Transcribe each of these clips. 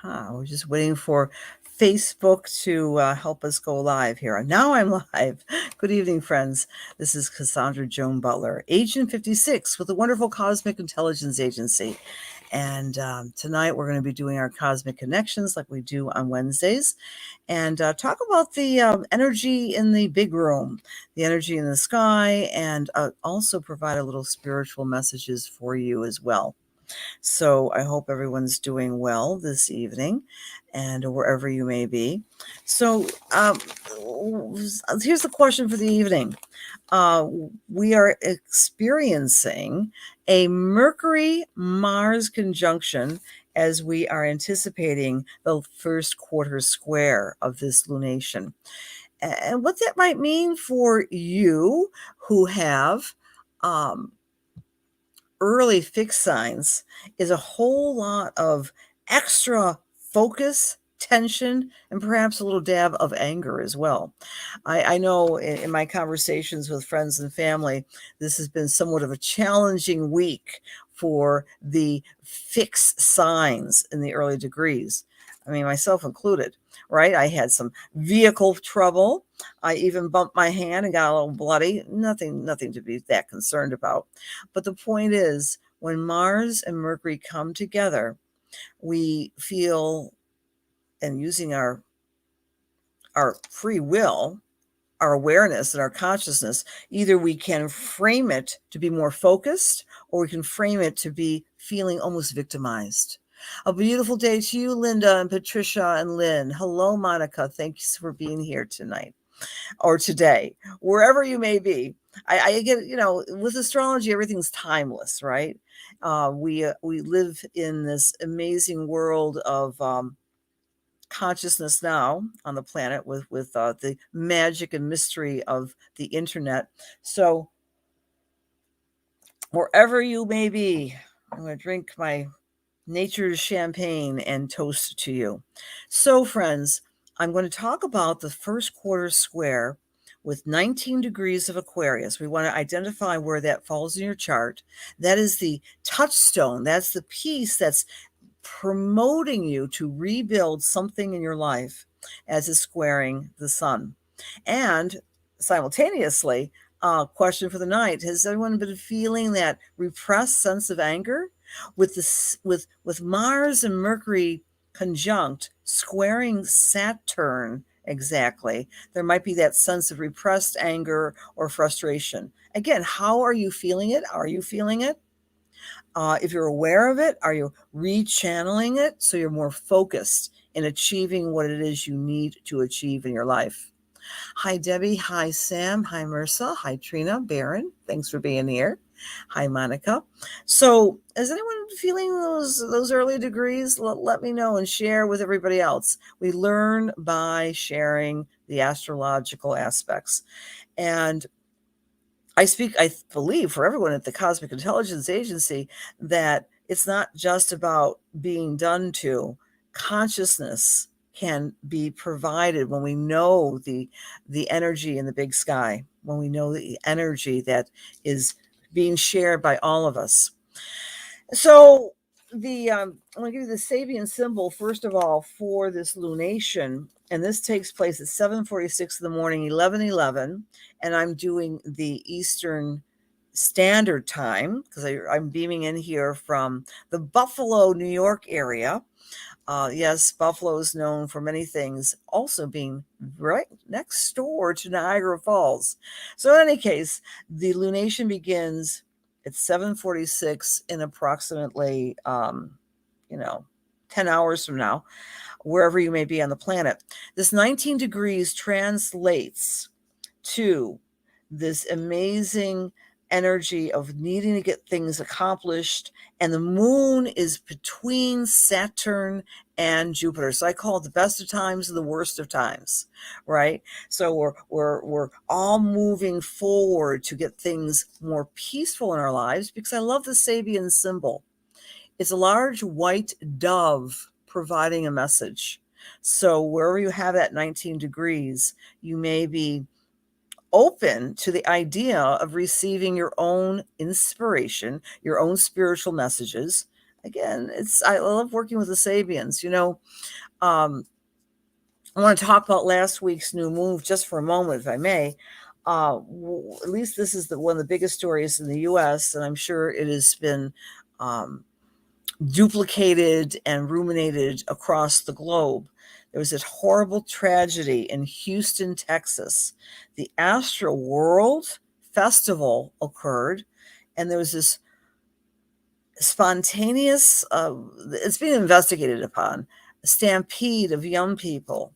We're just waiting for Facebook to help us go live here. Now I'm live. Good evening, friends. This is Cassandra Joan Butler, Agent 56 with the wonderful Cosmic Intelligence Agency. And tonight we're going to be doing our cosmic connections like we do on Wednesdays and talk about the energy in the big room, the energy in the sky, and also provide a little spiritual messages for you as well. So I hope everyone's doing well this evening and wherever you may be. So here's the question for the evening. We are experiencing a Mercury-Mars conjunction as we are anticipating the first quarter square of this lunation. And what that might mean for you who have early fixed signs is a whole lot of extra focus, tension, and perhaps a little dab of anger as well. I know in my conversations with friends and family, this has been somewhat of a challenging week for the fixed signs in the early degrees. I mean, myself included, right? I had some vehicle trouble. I even bumped my hand and got a little bloody. Nothing to be that concerned about. But the point is, when Mars and Mercury come together, we feel, and using our free will, our awareness and our consciousness, either we can frame it to be more focused or we can frame it to be feeling almost victimized. A beautiful day to you, Linda and Patricia and Lynn. Hello, Monica. Thanks for being here tonight or today, wherever you may be. I get, with astrology, everything's timeless, right? We live in this amazing world of consciousness now on the planet with the magic and mystery of the internet. So wherever you may be, I'm going to drink my nature's champagne and toast to you. So, friends, I'm going to talk about the first quarter square with 19 degrees of Aquarius. We want to identify where that falls in your chart. That is the touchstone. That's the piece that's promoting you to rebuild something in your life as is squaring the sun. And simultaneously, question for the night: has anyone been feeling that repressed sense of anger? With this, with Mars and Mercury conjunct squaring Saturn exactly, there might be that sense of repressed anger or frustration. Again, how are you feeling it? Are you feeling it? If you're aware of it, are you rechanneling it so you're more focused in achieving what it is you need to achieve in your life? Hi, Debbie. Hi, Sam. Hi, Mersa. Hi, Trina. Baron. Thanks for being here. Hi, Monica. So, is anyone feeling those early degrees? Let me know and share with everybody else. We learn by sharing the astrological aspects. And I believe, for everyone at the Cosmic Intelligence Agency, that it's not just about being done to. Consciousness can be provided when we know the energy in the big sky, when we know the energy that is being shared by all of us. So I'm going to give you the Sabian symbol first of all for this lunation, and this takes place at 7:46 in the morning, 11:11, and I'm doing the Eastern Standard Time because I'm beaming in here from the Buffalo, New York area. Yes, Buffalo is known for many things, also being right next door to Niagara Falls. So in any case, the lunation begins at 7:46 in approximately, 10 hours from now, wherever you may be on the planet. This 19 degrees translates to this amazing energy of needing to get things accomplished, and the moon is between Saturn and Jupiter. So I call it the best of times and the worst of times, right? So we're all moving forward to get things more peaceful in our lives, because I love the Sabian symbol. It's a large white dove providing a message. So wherever you have that 19 degrees, you may be open to the idea of receiving your own inspiration, your own spiritual messages. again, I love working with the Sabians. I want to talk about last week's new moon just for a moment, if I may. At least this is one of the biggest stories in the U.S., and I'm sure it has been duplicated and ruminated across the globe. There was this horrible tragedy in Houston, Texas. The Astral World Festival occurred, and there was this spontaneous, it's being investigated upon, stampede of young people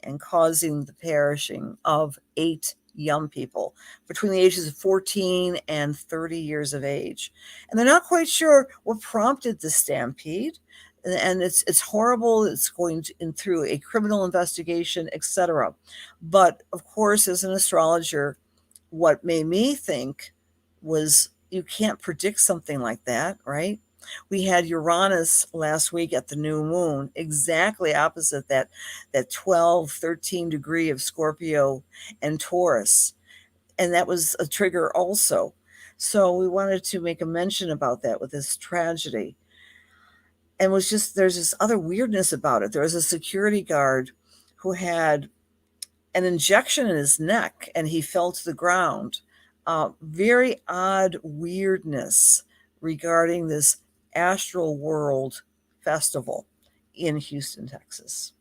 and causing the perishing of 8 young people between the ages of 14 and 30 years of age. And they're not quite sure what prompted the stampede. And it's horrible. It's going through a criminal investigation, etc. But of course, as an astrologer, what made me think was you can't predict something like that, right? We had Uranus last week at the new moon, exactly opposite that 12, 13 degree of Scorpio and Taurus. And that was a trigger also. So we wanted to make a mention about that with this tragedy. And there's this other weirdness about it. There was a security guard who had an injection in his neck and he fell to the ground. Very odd weirdness regarding this Astral World Festival in Houston, Texas.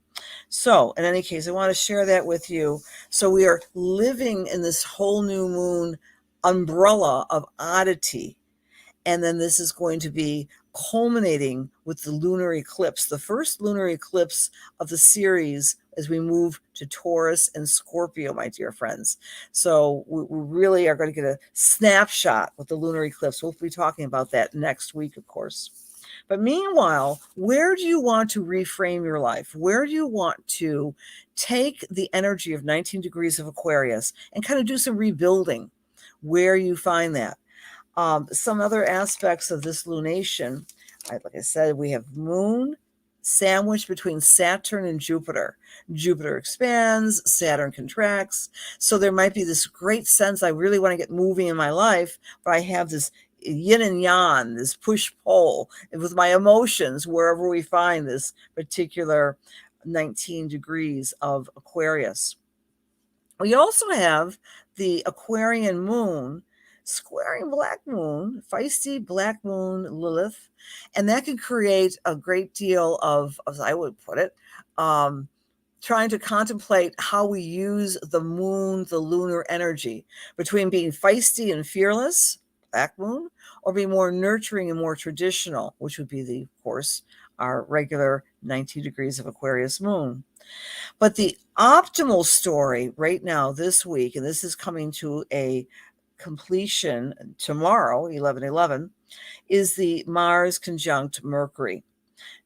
So, in any case, I want to share that with you. So, we are living in this whole new moon umbrella of oddity. And then this is going to be culminating with the lunar eclipse, the first lunar eclipse of the series as we move to Taurus and Scorpio, my dear friends. So we really are going to get a snapshot with the lunar eclipse. We'll be talking about that next week, of course. But meanwhile, where do you want to reframe your life? Where do you want to take the energy of 19 degrees of Aquarius and kind of do some rebuilding? Where you find that? Some other aspects of this lunation, like I said, we have moon sandwiched between Saturn and Jupiter. Jupiter expands, Saturn contracts. So there might be this great sense, I really want to get moving in my life, but I have this yin and yang, this push-pull with my emotions wherever we find this particular 19 degrees of Aquarius. We also have the Aquarian moon squaring Black Moon, feisty Black Moon Lilith, and that can create a great deal of, as I would put it, trying to contemplate how we use the moon, the lunar energy, between being feisty and fearless, Black Moon, or being more nurturing and more traditional, which would be of course, our regular 19 degrees of Aquarius moon. But the optimal story right now, this week, and this is coming to a completion tomorrow, 11/11, is the Mars conjunct Mercury.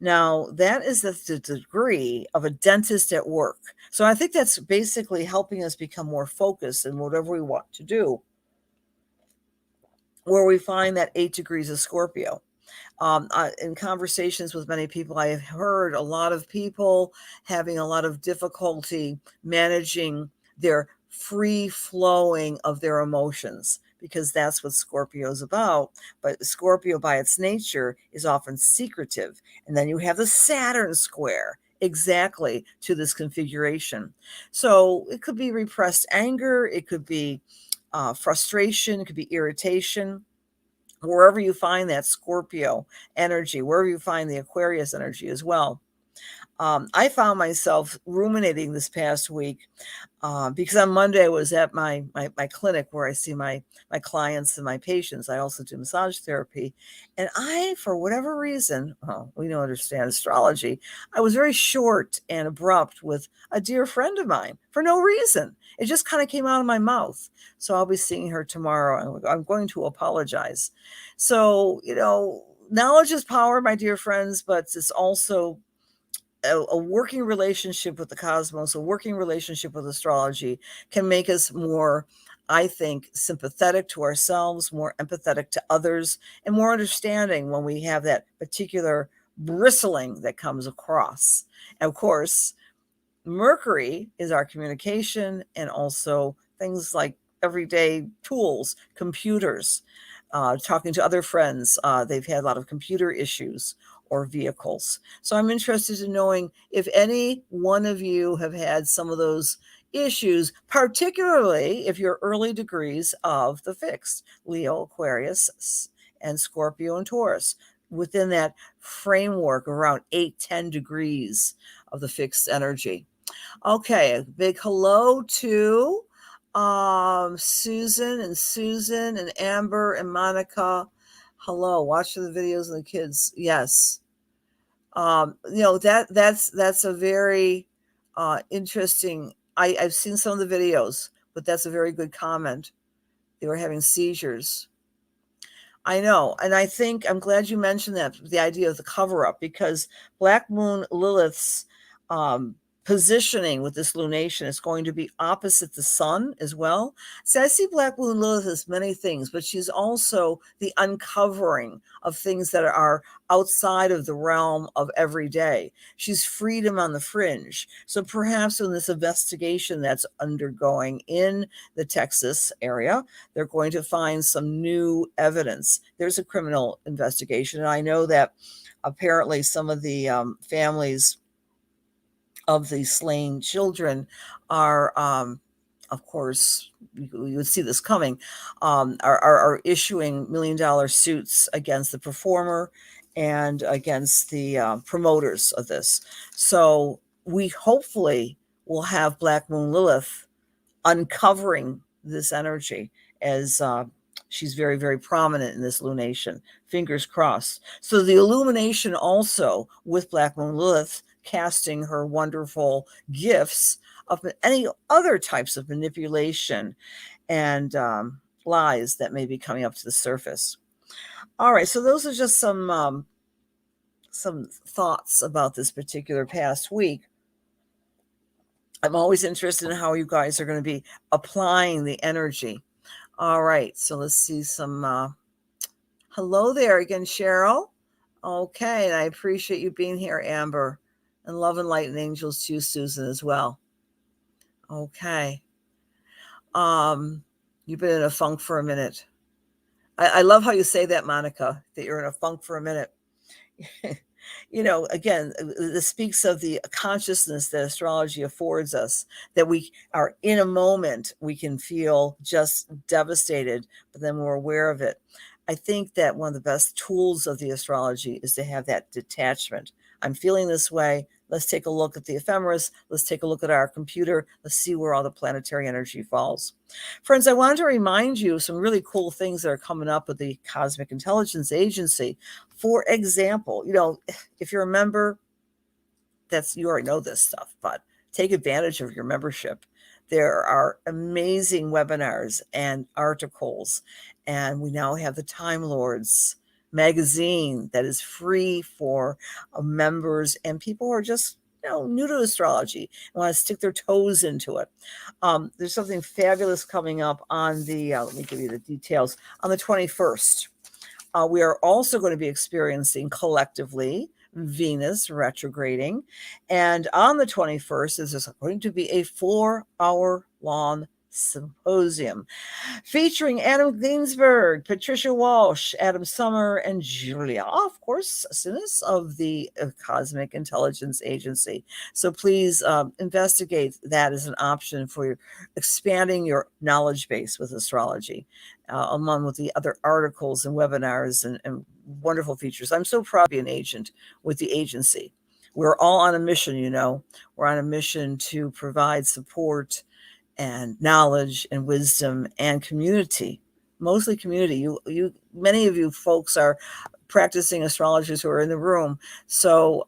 Now, that is the degree of a dentist at work. So I think that's basically helping us become more focused in whatever we want to do, where we find that 8 degrees of Scorpio. In conversations with many people, I have heard a lot of people having a lot of difficulty managing their free flowing of their emotions, because that's what Scorpio is about. But Scorpio by its nature is often secretive. And then you have the Saturn square exactly to this configuration. So it could be repressed anger, it could be frustration, it could be irritation. Wherever you find that Scorpio energy, wherever you find the Aquarius energy as well. I found myself ruminating this past week because on Monday I was at my clinic where I see my clients and my patients. I also do massage therapy. And I, for whatever reason, we don't understand astrology, I was very short and abrupt with a dear friend of mine for no reason. It just kind of came out of my mouth. So I'll be seeing her tomorrow. I'm going to apologize. So, knowledge is power, my dear friends, but it's also a working relationship with the cosmos, a working relationship with astrology can make us more, I think, sympathetic to ourselves, more empathetic to others, and more understanding when we have that particular bristling that comes across. And of course, Mercury is our communication and also things like everyday tools, computers. talking to other friends. They've had a lot of computer issues or vehicles. So I'm interested in knowing if any one of you have had some of those issues, particularly if you're early degrees of the fixed, Leo, Aquarius, and Scorpio and Taurus, within that framework around 8-10 degrees of the fixed energy. Okay, a big hello to Susan and Amber and Monica. Hello, watching the videos of the kids. Yes. That's a very interesting. I've seen some of the videos, but that's a very good comment. They were having seizures. I know. And I think I'm glad you mentioned that, the idea of the cover up, because Black Moon Lilith's positioning with this lunation is going to be opposite the sun as well. See, I see Black Moon Lilith as many things, but she's also the uncovering of things that are outside of the realm of everyday. She's freedom on the fringe. So perhaps in this investigation that's undergoing in the Texas area, they're going to find some new evidence. There's a criminal investigation, and I know that apparently some of the families of the slain children are, of course, you would see this coming, are issuing $1 million suits against the performer and against the promoters of this. So we hopefully will have Black Moon Lilith uncovering this energy as she's very, very prominent in this lunation. Fingers crossed. So the illumination also with Black Moon Lilith casting her wonderful gifts of any other types of manipulation and lies that may be coming up to the surface. All right, so those are just some thoughts about this particular past week. I'm always interested in how you guys are going to be applying the energy. All right, so let's see some. Hello there again, Cheryl. Okay, and I appreciate you being here, Amber. And love and light and angels to you, Susan, as well. Okay. You've been in a funk for a minute. I love how you say that, Monica, that you're in a funk for a minute. Again, this speaks of the consciousness that astrology affords us, that we are in a moment, we can feel just devastated, but then we're aware of it. I think that one of the best tools of the astrology is to have that detachment. I'm feeling this way. Let's take a look at the ephemeris. Let's take a look at our computer. Let's see where all the planetary energy falls. Friends, I wanted to remind you of some really cool things that are coming up with the Cosmic Intelligence Agency. For example, if you're a member, you already know this stuff, but take advantage of your membership. There are amazing webinars and articles, and we now have the Time Lords magazine that is free for members and people who are just new to astrology and want to stick their toes into it. There's something fabulous coming up on the let me give you the details, on the 21st. We are also going to be experiencing collectively Venus retrograding, and on the 21st is going to be a 4-hour-long symposium featuring Adam Ginsberg, Patricia Walsh, Adam Summer, and Julia, of course, Sinis of the Cosmic Intelligence Agency. So please investigate that as an option for expanding your knowledge base with astrology, along with the other articles and webinars and wonderful features. I'm so proud to be an agent with the agency. We're all on a mission, We're on a mission to provide support and knowledge and wisdom and community, mostly community. Many of you folks are practicing astrologers who are in the room. So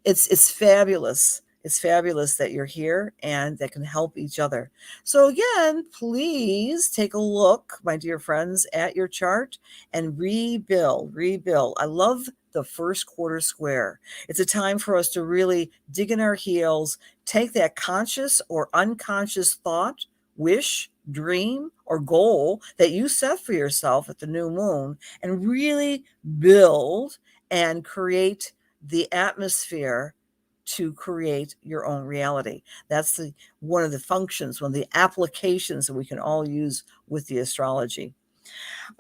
it's fabulous. It's fabulous that you're here and that can help each other. So again, please take a look, my dear friends, at your chart and rebuild. I love the first quarter square. It's a time for us to really dig in our heels, take that conscious or unconscious thought, wish, dream, or goal that you set for yourself at the new moon and really build and create the atmosphere to create your own reality. That's one of the functions, one of the applications that we can all use with the astrology.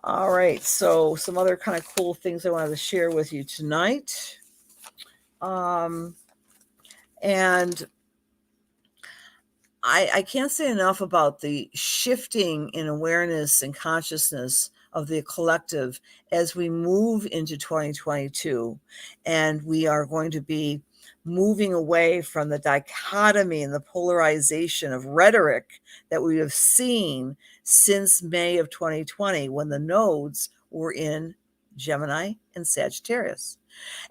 All right, so some other kind of cool things I wanted to share with you tonight. And I can't say enough about the shifting in awareness and consciousness of the collective as we move into 2022. And we are going to be moving away from the dichotomy and the polarization of rhetoric that we have seen since May of 2020, when the nodes were in Gemini and Sagittarius.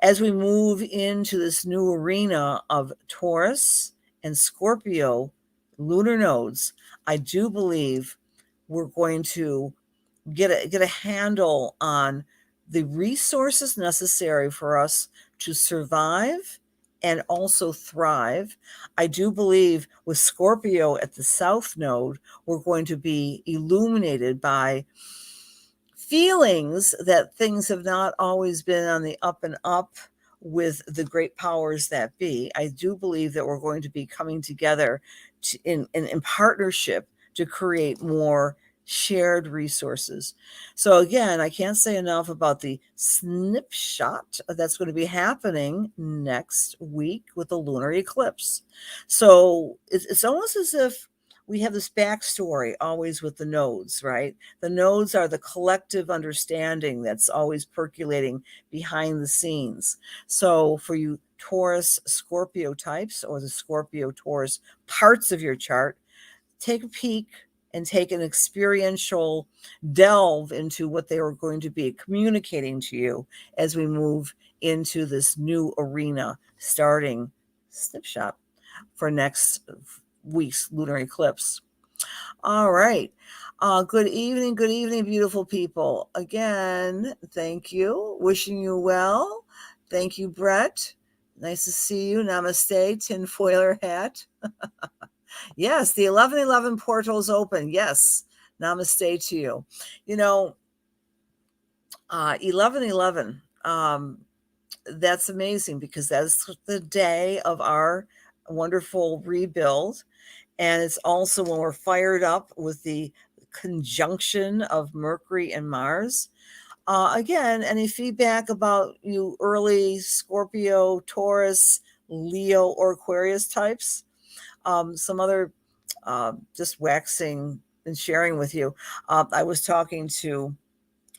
As we move into this new arena of Taurus and Scorpio lunar nodes, I do believe we're going to get a handle on the resources necessary for us to survive and also thrive. I do believe with Scorpio at the south node, we're going to be illuminated by feelings that things have not always been on the up and up with the great powers that be. I do believe that we're going to be coming together in partnership to create more shared resources. So again, I can't say enough about the snapshot that's going to be happening next week with the lunar eclipse. So it's almost as if we have this backstory always with the nodes, right? The nodes are the collective understanding that's always percolating behind the scenes. So for you Taurus Scorpio types, or the Scorpio Taurus parts of your chart, take a peek and take an experiential delve into what they are going to be communicating to you as we move into this new arena starting snapshot for next week's lunar eclipse. All right. Good evening, beautiful people. Again, thank you. Wishing you well. Thank you, Brett. Nice to see you. Namaste, tinfoiler hat. Yes, the 1111 portal is open. Yes, namaste to you. 1111. That's amazing because that's the day of our wonderful rebuild. And it's also when we're fired up with the conjunction of Mercury and Mars. Again, any feedback about you early Scorpio, Taurus, Leo, or Aquarius types? Some other just waxing and sharing with you. I was talking to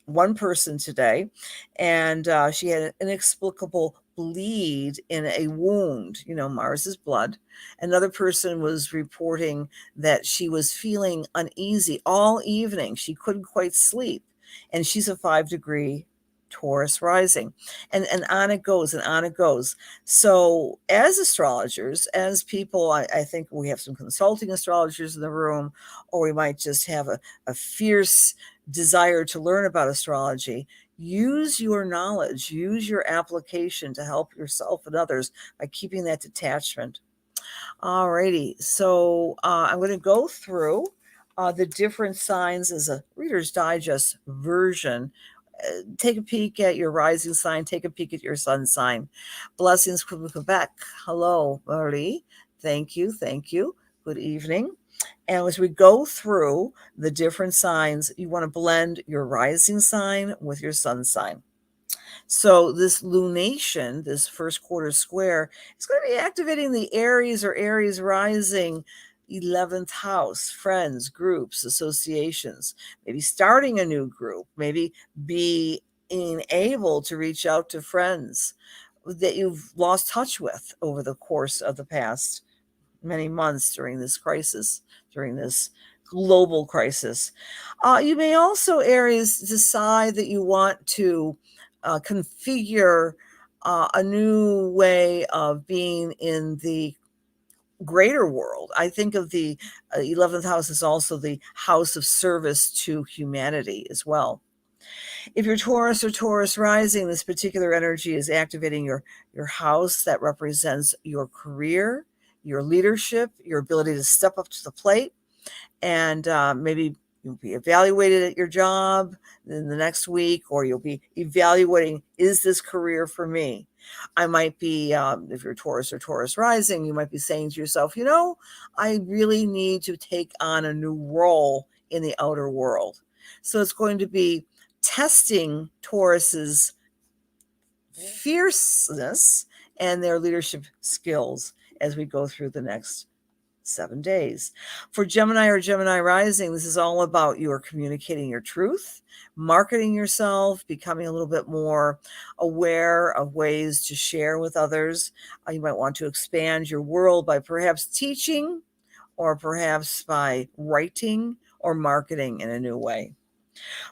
one person today, and she had an inexplicable bleed in a wound. Mars is blood. Another person was reporting that she was feeling uneasy all evening. She couldn't quite sleep, and she's a 5-degree Taurus rising, and on it goes, and on it goes. So as astrologers, as people, I think we have some consulting astrologers in the room, or we might just have a fierce desire to learn about astrology. Use your knowledge, use your application to help yourself and others by keeping that detachment. All righty, so I'm going to go through the different signs as a Reader's Digest version. Take a peek at your rising sign, take a peek at your sun sign. Blessings from Quebec. Hello, Marie. Thank you, thank you. Good evening. And as we go through the different signs, you want to blend your rising sign with your sun sign. So this lunation, this first quarter square, is going to be activating the Aries or Aries rising 11th house, friends, groups, associations, maybe starting a new group, maybe being able to reach out to friends that you've lost touch with over the course of the past many months during this crisis, during this global crisis. You may also, Aries, decide that you want to configure a new way of being in the greater world. I think of the 11th house as also the house of service to humanity as well. If you're Taurus or Taurus rising, this particular energy is activating your house that represents your career, your leadership, your ability to step up to the plate, and maybe you'll be evaluated at your job in the next week, or you'll be evaluating, is this career for me? I might be, if you're Taurus or Taurus rising, you might be saying to yourself, I really need to take on a new role in the outer world. So it's going to be testing Taurus's fierceness and their leadership skills as we go through the next 7 days. For Gemini or Gemini rising, this is all about you are communicating your truth, marketing yourself, becoming a little bit more aware of ways to share with others. You might want to expand your world by perhaps teaching or perhaps by writing or marketing in a new way.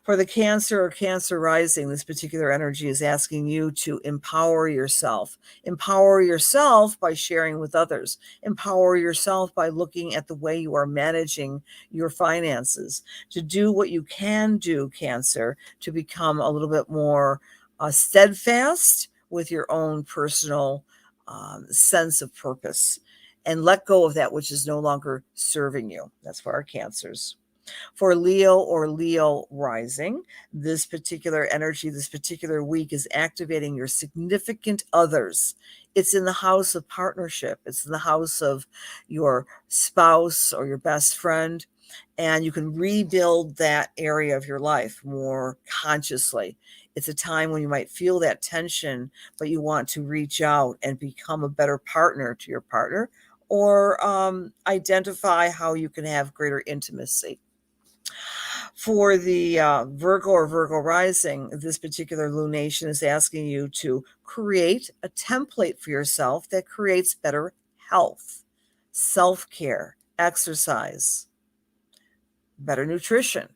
For the Cancer or Cancer rising, this particular energy is asking you to empower yourself. Empower yourself by sharing with others. Empower yourself by looking at the way you are managing your finances. To do what you can do, Cancer, to become a little bit more steadfast with your own personal sense of purpose. And let go of that which is no longer serving you. That's for our Cancers. For Leo or Leo rising, this particular energy, this particular week is activating your significant others. It's in the house of partnership. It's in the house of your spouse or your best friend. And you can rebuild that area of your life more consciously. It's a time when you might feel that tension, but you want to reach out and become a better partner to your partner, or identify how you can have greater intimacy. For the Virgo or Virgo rising, this particular lunation is asking you to create a template for yourself that creates better health, self-care, exercise, better nutrition.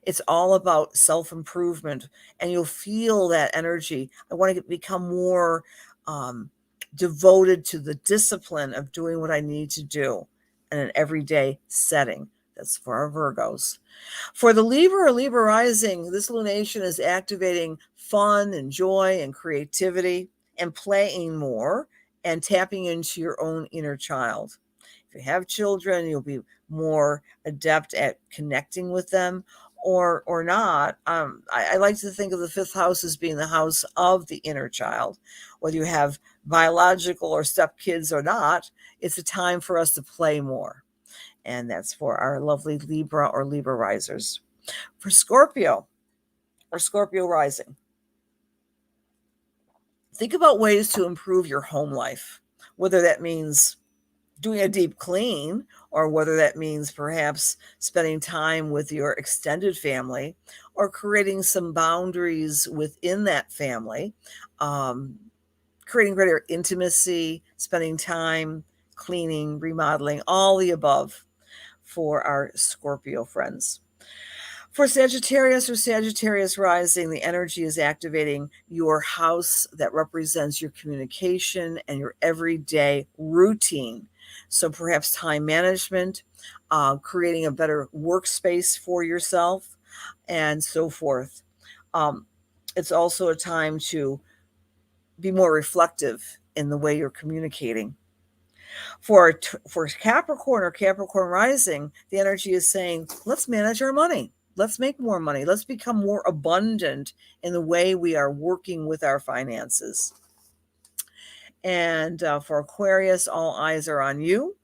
It's all about self-improvement, and you'll feel that energy. I want to become more devoted to the discipline of doing what I need to do in an everyday setting. That's for our Virgos. For the Libra or Libra rising, this lunation is activating fun and joy and creativity and playing more and tapping into your own inner child. If you have children, you'll be more adept at connecting with them, or not. I like to think of the fifth house as being the house of the inner child. Whether you have biological or stepkids or not, it's a time for us to play more. And that's for our lovely Libra or Libra risers. For Scorpio or Scorpio rising, think about ways to improve your home life, whether that means doing a deep clean, or whether that means perhaps spending time with your extended family, or creating some boundaries within that family, creating greater intimacy, spending time cleaning, remodeling, all the above for our Scorpio friends. For Sagittarius or Sagittarius rising, the energy is activating your house that represents your communication and your everyday routine. So perhaps time management, creating a better workspace for yourself, and so forth. It's also a time to be more reflective in the way you're communicating. For Capricorn or Capricorn rising, the energy is saying, let's manage our money. Let's make more money. Let's become more abundant in the way we are working with our finances. And for Aquarius, all eyes are on you.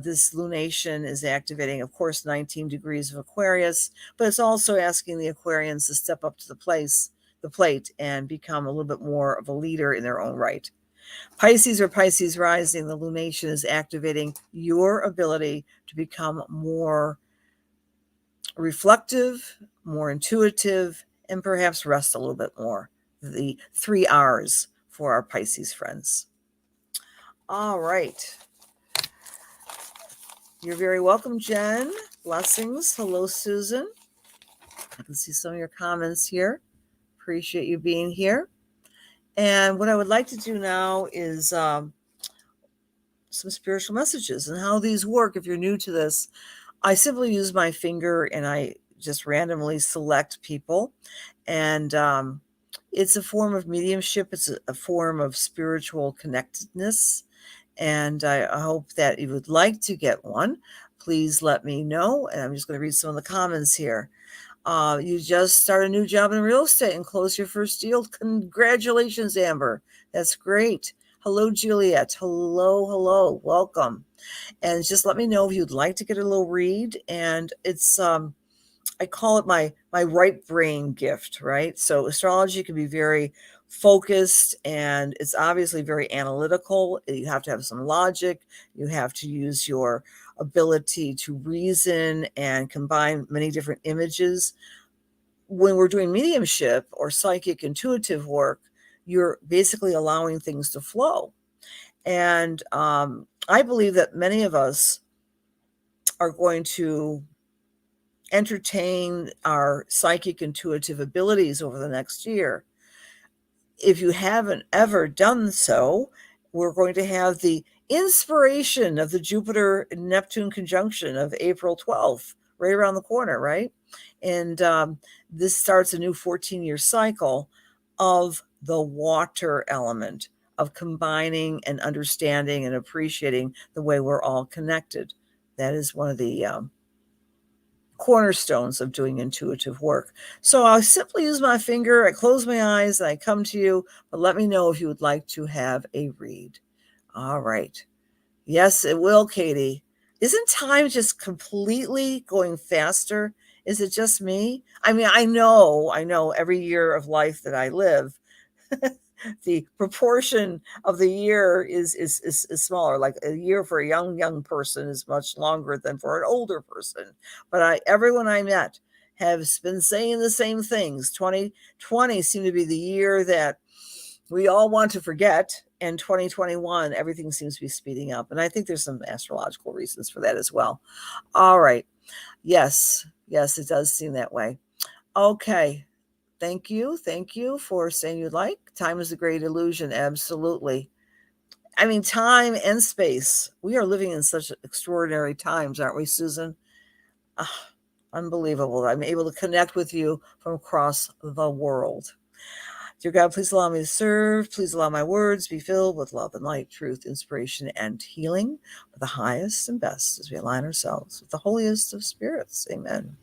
This lunation is activating, of course, 19 degrees of Aquarius, but it's also asking the Aquarians to step up to the plate and become a little bit more of a leader in their own right. Pisces or Pisces rising, the lunation is activating your ability to become more reflective, more intuitive, and perhaps rest a little bit more. The 3 R's for our Pisces friends. All right. You're very welcome, Jen. Blessings. Hello, Susan. I can see some of your comments here. Appreciate you being here. And what I would like to do now is some spiritual messages and how these work. If you're new to this, I simply use my finger and I just randomly select people. And it's a form of mediumship. It's a form of spiritual connectedness. And I hope that you would like to get one. Please let me know. And I'm just going to read some of the comments here. You just start a new job in real estate and close your first deal. Congratulations, Amber. That's great. Hello, Juliet. Hello. Welcome. And just let me know if you'd like to get a little read. And it's I call it my right brain gift, right? So astrology can be very focused, and it's obviously very analytical. You have to have some logic. You have to use your ability to reason and combine many different images. When we're doing mediumship or psychic intuitive work, you're basically allowing things to flow. And I believe that many of us are going to entertain our psychic intuitive abilities over the next year. If you haven't ever done so, we're going to have the inspiration of the Jupiter and Neptune conjunction of April 12th, right around the corner, right? And this starts a new 14-year cycle of the water element, of combining and understanding and appreciating the way we're all connected. That is one of the cornerstones of doing intuitive work. So I simply use my finger, I close my eyes, and I come to you, but let me know if you would like to have a read. All right. Yes, it will, Katie. Isn't time just completely going faster? Is it just me? I mean, I know every year of life that I live, the proportion of the year is smaller. Like a year for a young person is much longer than for an older person. But everyone I met has been saying the same things. 2020 seemed to be the year that we all want to forget, and 2021 everything seems to be speeding up. And I think there's some astrological reasons for that as well. All right. Yes, it does seem that way. Okay. Thank you for saying you'd like. Time is a great illusion. Absolutely. I mean, time and space. We are living in such extraordinary times, aren't we, Susan? Unbelievable. I'm able to connect with you from across the world. Dear God, please allow me to serve. Please allow my words be filled with love and light, truth, inspiration, and healing for the highest and best as we align ourselves with the holiest of spirits. Amen.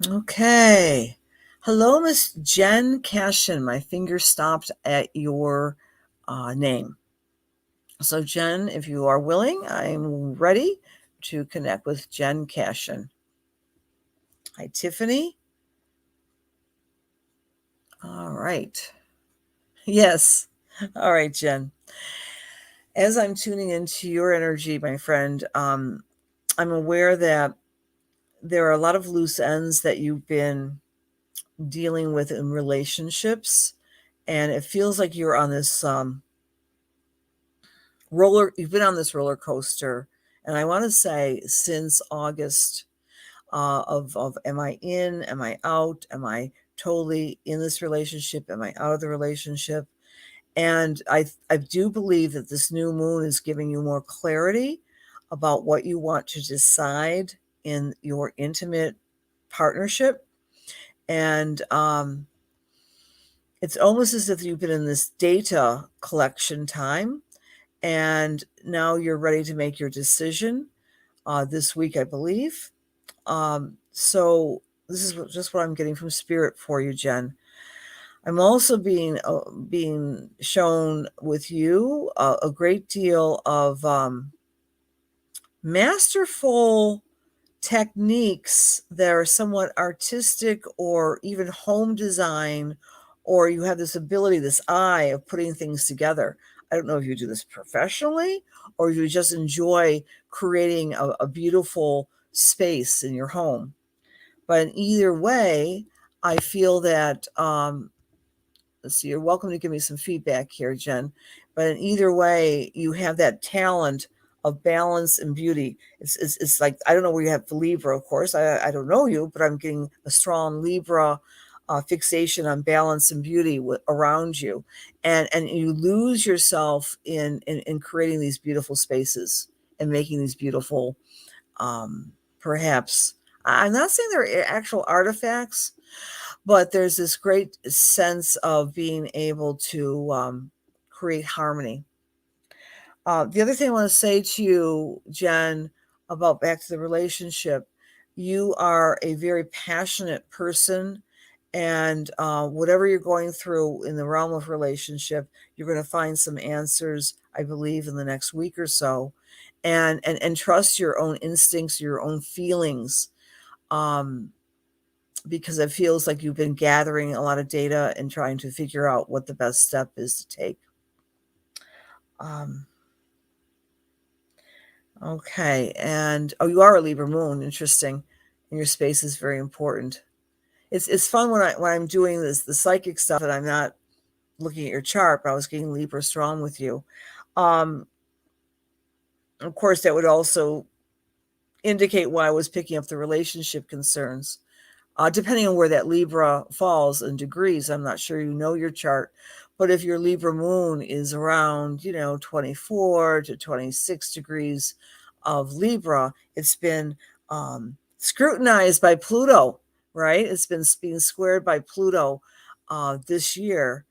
Okay. Hello, Miss Jen Cashin. My finger stopped at your name. So, Jen, if you are willing, I'm ready to connect with Jen Cashin. Hi, Tiffany. All right. Yes. All right, Jen. As I'm tuning into your energy, my friend, I'm aware that there are a lot of loose ends that you've been dealing with in relationships, and it feels like you're on this you've been on this roller coaster, and I want to say since August of am I in, am I out, am I totally in this relationship, am I out of the relationship? And I do believe that this new moon is giving you more clarity about what you want to decide in your intimate partnership. And it's almost as if you've been in this data collection time, and now you're ready to make your decision this week, I believe. So this is just what I'm getting from Spirit for you, Jen. I'm also being shown with you a great deal of masterful techniques that are somewhat artistic or even home design, or you have this ability, this eye of putting things together. I don't know if you do this professionally or you just enjoy creating a beautiful space in your home. But in either way, I feel that let's see, you're welcome to give me some feedback here, Jen. But in either way, you have that talent of balance and beauty. It's like, I don't know where you have the Libra, of course. I don't know you, but I'm getting a strong Libra fixation on balance and beauty around you. And you lose yourself in creating these beautiful spaces and making these beautiful, perhaps, I'm not saying they're actual artifacts, but there's this great sense of being able to create harmony. The other thing I want to say to you, Jen, about back to the relationship, you are a very passionate person, And whatever you're going through in the realm of relationship, you're going to find some answers, I believe, in the next week or so. And trust your own instincts, your own feelings, because it feels like you've been gathering a lot of data and trying to figure out what the best step is to take. Okay, and you are a Libra Moon. Interesting, and your space is very important. It's fun when I'm doing the psychic stuff and I'm not looking at your chart, but I was getting Libra strong with you. Of course, that would also indicate why I was picking up the relationship concerns. Depending on where that Libra falls in degrees, I'm not sure you know your chart, but if your Libra moon is around, 24 to 26 degrees of Libra, it's been scrutinized by Pluto, right? It's been being squared by Pluto this year.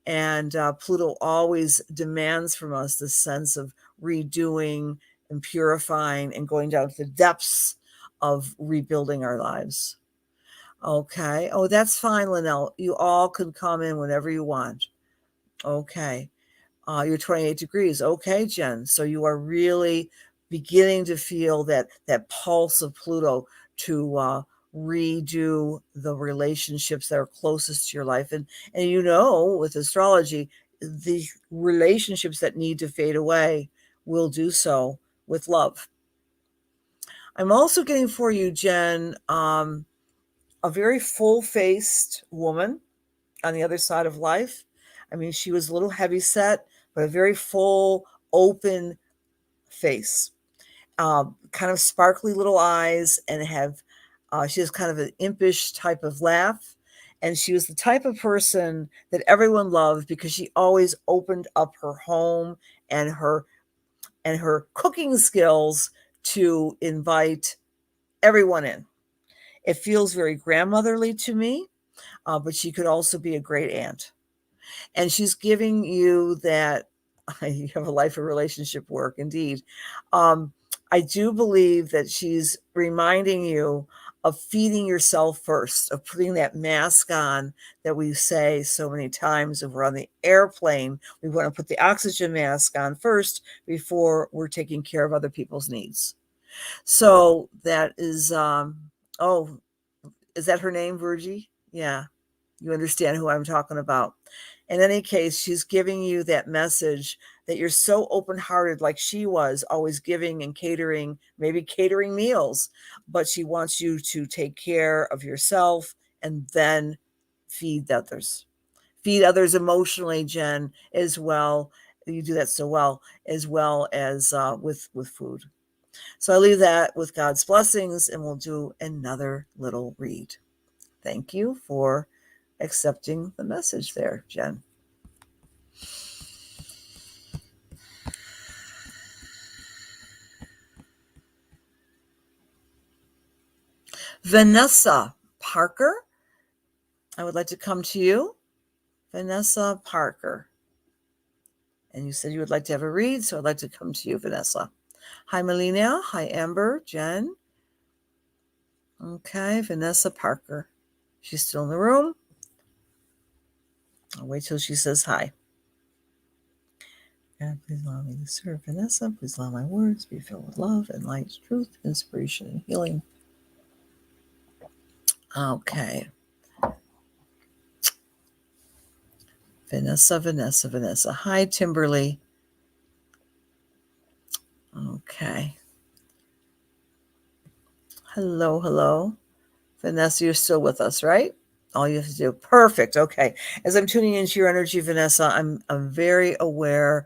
And Pluto always demands from us this sense of redoing and purifying and going down to the depths of rebuilding our lives. Okay. Oh, that's fine, Linnell. You all can come in whenever you want. Okay. You're 28 degrees. Okay, Jen. So you are really beginning to feel that pulse of Pluto to redo the relationships that are closest to your life. And with astrology, the relationships that need to fade away will do so with love. I'm also getting for you, Jen, a very full-faced woman on the other side of life. I mean, she was a little heavy set, but a very full, open face, kind of sparkly little eyes, and she has kind of an impish type of laugh. And she was the type of person that everyone loved because she always opened up her home and her cooking skills to invite everyone in. It feels very grandmotherly to me, but she could also be a great aunt. And she's giving you that you have a life of relationship work, indeed. I do believe that she's reminding you of feeding yourself first, of putting that mask on that we say so many times. If we're on the airplane, we want to put the oxygen mask on first before we're taking care of other people's needs. So that is, is that her name, Virgie? Yeah. You understand who I'm talking about. In any case, she's giving you that message that you're so open-hearted like she was, always giving and catering, maybe catering meals, but she wants you to take care of yourself and then feed others. Feed others emotionally, Jen, as well. You do that so well, as well as with food. So I leave that with God's blessings, and we'll do another little read. Thank you for accepting the message there, Jen. Vanessa Parker, I would like to come to you. Vanessa Parker. And you said you would like to have a read, so I'd like to come to you, Vanessa. Hi, Melina. Hi, Amber. Jen. Okay, Vanessa Parker. She's still in the room. I'll wait till she says hi. God, please allow me to serve Vanessa. Please allow my words to be filled with love and light, truth, inspiration, and healing. Okay. Vanessa. Hi, Timberly. Okay. Hello. Vanessa, you're still with us, right? All you have to do. Perfect. Okay. As I'm tuning into your energy, Vanessa, I'm very aware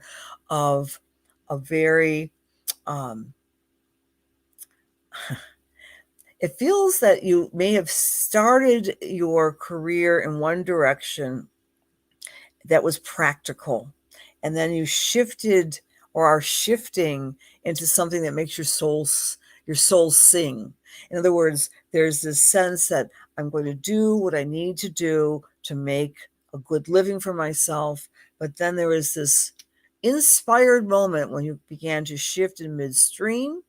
of a very, it feels that you may have started your career in one direction that was practical, and then you shifted or are shifting into something that makes your soul sing. In other words, there's this sense that I'm going to do what I need to do to make a good living for myself. But then there was this inspired moment when you began to shift in midstream,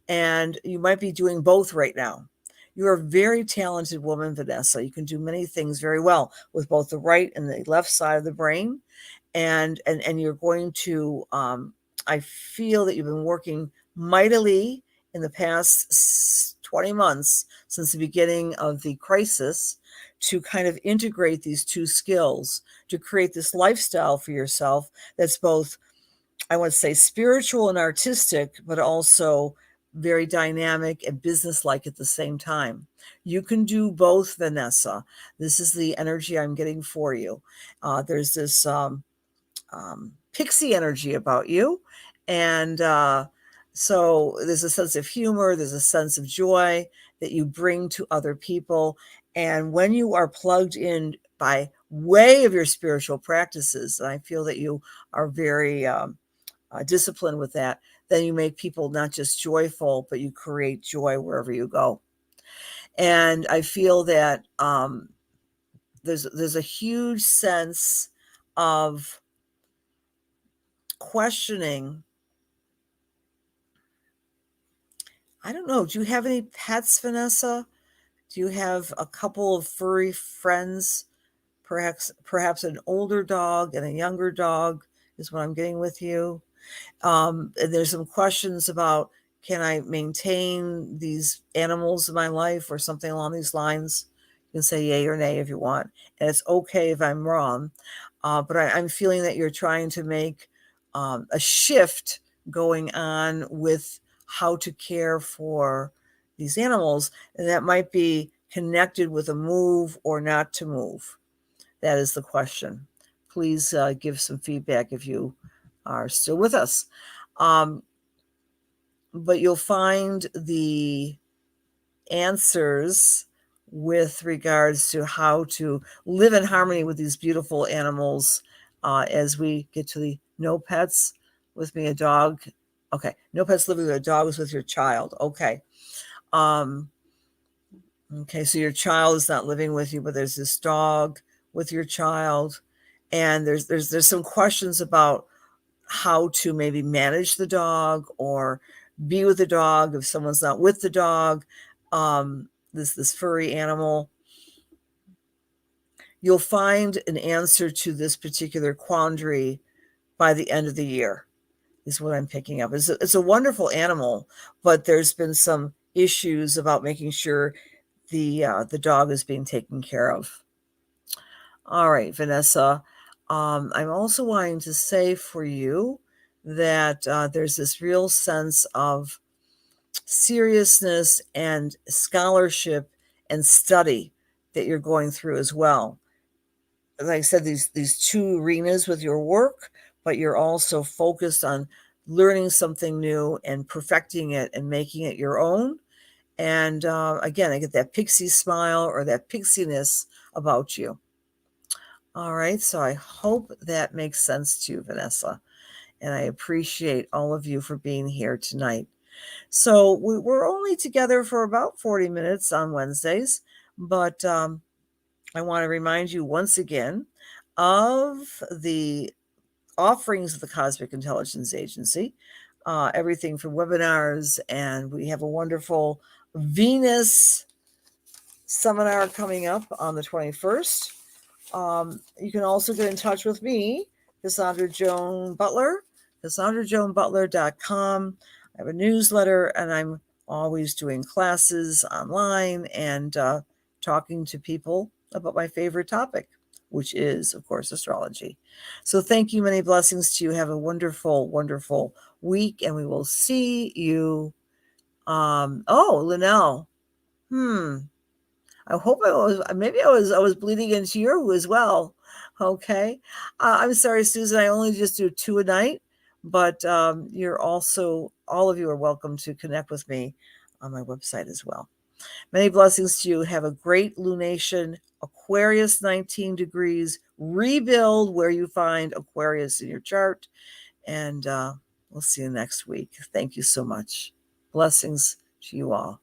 and you might be doing both right now. You're a very talented woman, Vanessa. You can do many things very well with both the right and the left side of the brain. And you're going to, I feel that you've been working mightily in the past 20 months since the beginning of the crisis to kind of integrate these two skills to create this lifestyle for yourself that's both, I would say, spiritual and artistic, but also very dynamic and businesslike at the same time. You can do both, Vanessa. This is the energy I'm getting for you. There's this pixie energy about you. And so there's a sense of humor, there's a sense of joy that you bring to other people. And when you are plugged in by way of your spiritual practices, and I feel that you are very disciplined with that, then you make people not just joyful, but you create joy wherever you go. And I feel that there's a huge sense of questioning. I don't know. Do you have any pets, Vanessa? Do you have a couple of furry friends? Perhaps an older dog and a younger dog is what I'm getting with you. And there's some questions about, can I maintain these animals in my life or something along these lines? You can say yay or nay if you want. And it's okay if I'm wrong. But I'm feeling that you're trying to make a shift going on with how to care for these animals. And that might be connected with a move or not to move. That is the question. Please give some feedback if you are still with us. But you'll find the answers with regards to how to live in harmony with these beautiful animals as we get to the no pets with me, a dog. Okay, no pets living with a dog is with your child. Okay. Okay, so your child is not living with you, but there's this dog with your child. And there's some questions about how to maybe manage the dog or be with the dog if someone's not with the dog. This furry animal. You'll find an answer to this particular quandary by the end of the year, is what I'm picking up. It's a wonderful animal, but there's been some issues about making sure the dog is being taken care of. All right, Vanessa. I'm also wanting to say for you that there's this real sense of seriousness and scholarship and study that you're going through as well. Like I said, these two arenas with your work, but you're also focused on learning something new and perfecting it and making it your own. And again, I get that pixie smile or that pixiness about you. All right, so I hope that makes sense to you, Vanessa. And I appreciate all of you for being here tonight. So we're only together for about 40 minutes on Wednesdays, but I want to remind you once again of the offerings of the Cosmic Intelligence Agency, everything from webinars, and we have a wonderful Venus seminar coming up on the 21st. You can also get in touch with me, Cassandra Joan Butler, CassandraJoanButler.com. I have a newsletter, and I'm always doing classes online and talking to people about my favorite topic, which is, of course, astrology. So thank you. Many blessings to you. Have a wonderful, wonderful week, and we will see you. Linnell. I hope I was bleeding into you as well. Okay. I'm sorry, Susan. I only just do 2 a night, but you're also, all of you are welcome to connect with me on my website as well. Many blessings to you. Have a great lunation. Aquarius 19 degrees. Rebuild where you find Aquarius in your chart. And we'll see you next week. Thank you so much. Blessings to you all.